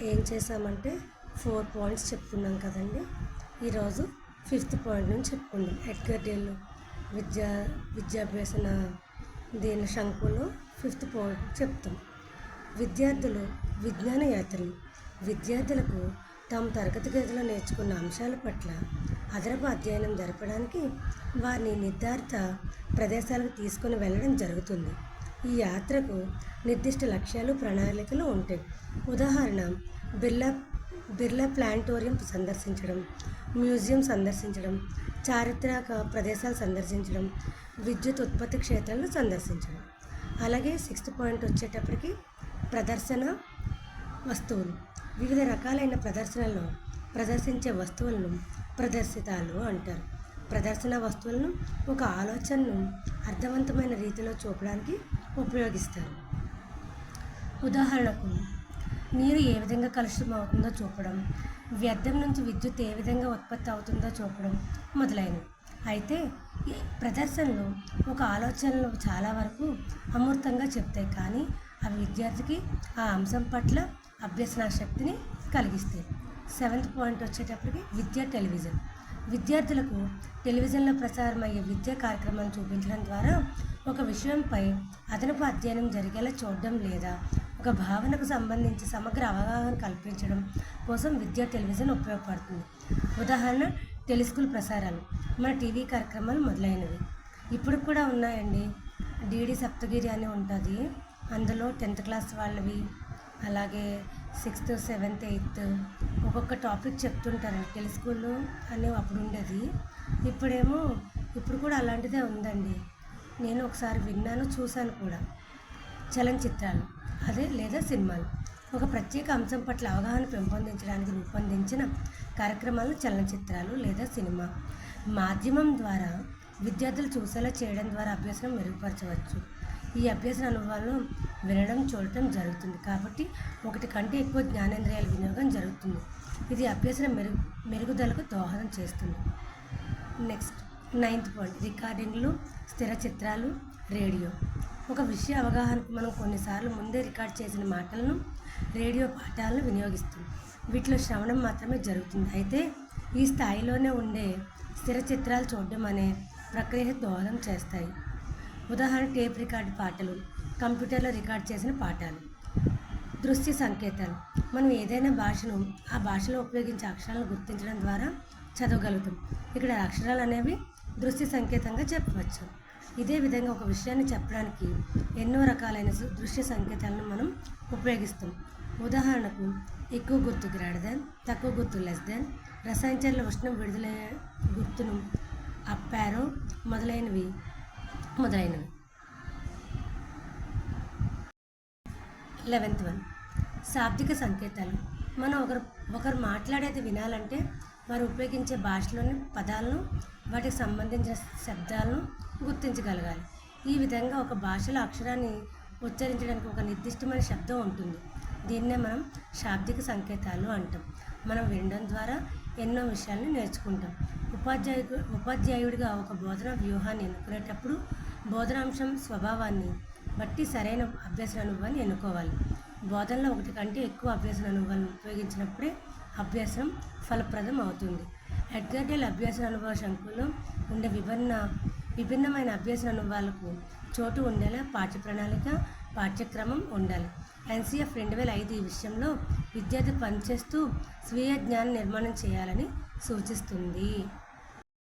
ఏం చేసామంటే 4 పాయింట్స్ చెప్పుకున్నాం కదండి. ఈరోజు 5th పాయింట్ నుంచి చెప్పుకుందాం. ఎడ్గర్ డేల్ విద్యాభ్యాసన దీని శంకులో 5th పాయింట్ చెప్తాం. విద్యార్థులు విజ్ఞాన యాత్రలు. విద్యార్థులకు తాము తరగతి గదిలో నేర్చుకున్న అంశాల పట్ల అదనపు అధ్యయనం జరపడానికి వారిని నిర్ధారిత ప్రదేశాలకు తీసుకొని వెళ్ళడం జరుగుతుంది. ఈ యాత్రకు నిర్దిష్ట లక్ష్యాలు, ప్రణాళికలు ఉంటాయి. ఉదాహరణ, బిర్లా ప్లానిటోరియం సందర్శించడం, మ్యూజియం సందర్శించడం, చారిత్రక ప్రదేశాలు సందర్శించడం, విద్యుత్ ఉత్పత్తి క్షేత్రాలను సందర్శించడం. అలాగే 6th పాయింట్ వచ్చేటప్పటికి ప్రదర్శన వస్తువులు. వివిధ రకాలైన ప్రదర్శనల్లో ప్రదర్శించే వస్తువులను ప్రదర్శితాలు అంటారు. ప్రదర్శన వస్తువులను ఒక ఆలోచనను అర్థవంతమైన రీతిలో చూపడానికి ఉపయోగిస్తారు. ఉదాహరణకు, నీరు ఏ విధంగా కలుషితం అవుతుందో చూపడం, వ్యర్థం నుంచి విద్యుత్ ఏ విధంగా ఉత్పత్తి అవుతుందో చూపడం మొదలైనవి. అయితే ఈ ప్రదర్శనలు ఒక ఆలోచనలు చాలా వరకు అమూర్తంగా చెప్తాయి, కానీ అవి విద్యార్థికి ఆ అంశం పట్ల అభ్యసనాశక్తిని కలిగిస్తాయి. 7th పాయింట్ వచ్చేటప్పటికి విద్యా టెలివిజన్. విద్యార్థులకు టెలివిజన్లో ప్రసారమయ్యే విద్యా కార్యక్రమాలను చూపించడం ద్వారా ఒక విషయంపై అదనపు అధ్యయనం జరిగేలా చూడడం లేదా ఒక భావనకు సంబంధించి సమగ్ర అవగాహన కల్పించడం కోసం విద్యా టెలివిజన్ ఉపయోగపడుతుంది. ఉదాహరణ, టెలిస్కూల్ ప్రసారాలు, మన టీవీ కార్యక్రమాలు మొదలైనవి. ఇప్పుడు కూడా ఉన్నాయండి. డిడి సప్తగిరి అని ఉంటుంది, అందులో 10th క్లాస్ వాళ్ళవి, అలాగే 6th, 7th, 8th ఒక్కొక్క టాపిక్ చెప్తుంటారండి. టెలిస్కూల్ అని అప్పుడు ఉండేది, ఇప్పుడు కూడా అలాంటిదే ఉందండి. నేను ఒకసారి విన్నాను, చూశాను కూడా. చలనచిత్రాలు లేదా సినిమాలు. ఒక ప్రత్యేక అంశం పట్ల అవగాహన పెంపొందించడానికి రూపొందించిన కార్యక్రమాలను చలనచిత్రాలు లేదా సినిమా మాధ్యమం ద్వారా విద్యార్థులు చూసేలా చేయడం ద్వారా అభ్యాసం మెరుగుపరచవచ్చు. ఈ అభ్యాస అనుభవాలను వినడం, చూడటం జరుగుతుంది కాబట్టి ఒకటి కంటే ఎక్కువ జ్ఞానేంద్రియాల వినియోగం జరుగుతుంది. ఇది అభ్యాసన మెరుగుదలకు దోహదం చేస్తుంది. నెక్స్ట్ 9th పాయింట్ రికార్డింగ్లు, స్థిర చిత్రాలు, రేడియో. ఒక విషయ అవగాహనకు మనం కొన్నిసార్లు ముందే రికార్డ్ చేసిన మాటలను, రేడియో పాఠాలను వినియోగిస్తుంది. వీటిలో శ్రవణం మాత్రమే జరుగుతుంది. అయితే ఈ స్థాయిలోనే ఉండే స్థిర చిత్రాలు చూడడం అనే ప్రక్రియకు దోహదం చేస్తాయి. ఉదాహరణ, టేప్ రికార్డు పాటలు, కంప్యూటర్లో రికార్డ్ చేసిన పాఠాలు. దృశ్య సంకేతాలు. మనం ఏదైనా భాషను ఆ భాషలో ఉపయోగించే అక్షరాలను గుర్తించడం ద్వారా చదవగలుగుతాం. ఇక్కడ అక్షరాలు అనేవి దృశ్య సంకేతంగా చెప్పవచ్చు. ఇదే విధంగా ఒక విషయాన్ని చెప్పడానికి ఎన్నో రకాలైన దృశ్య సంకేతాలను మనం ఉపయోగిస్తాం. ఉదాహరణకు, ఎక్కువ గుర్తు గ్రేటర్ దెన్, తక్కువ గుర్తు లెస్ దెన్, రసాయన ఉష్ణం విడుదల గుర్తును అప్ యారో మొదలైనవి. 11th వన్ శాబ్దిక సంకేతాలు. మనం ఒకరు మాట్లాడేది వినాలంటే వారు ఉపయోగించే భాషలోని పదాలను, వాటికి సంబంధించిన శబ్దాలను గుర్తించగలగాలి. ఈ విధంగా ఒక భాషలో అక్షరాన్ని ఉచ్చరించడానికి ఒక నిర్దిష్టమైన శబ్దం ఉంటుంది. దీన్నే మనం శాబ్దిక సంకేతాలు అంటాం. మనం వినడం ద్వారా ఎన్నో విషయాలను నేర్చుకుంటాం. ఉపాధ్యాయుడిగా ఒక బోధన వ్యూహాన్ని ఎన్నుకునేటప్పుడు బోధనాంశం స్వభావాన్ని బట్టి సరైన అభ్యసన అనుభవాన్ని ఎన్నుకోవాలి. బోధనలో ఒకటి కంటే ఎక్కువ అభ్యసన అనుభవాలను ఉపయోగించినప్పుడే అభ్యాసం ఫలప్రదం అవుతుంది. ఎడ్గర్ డేల్ అభ్యాస అనుభవ శంకులో ఉండే విభిన్నమైన అభ్యాస అనుభవాలకు చోటు ఉండేలా పాఠ్య ప్రణాళిక, పాఠ్యక్రమం ఉండాలి. NCF 2005 ఈ విషయంలో విద్యార్థి పనిచేస్తూ స్వీయ జ్ఞాన నిర్మాణం చేయాలని సూచిస్తుంది.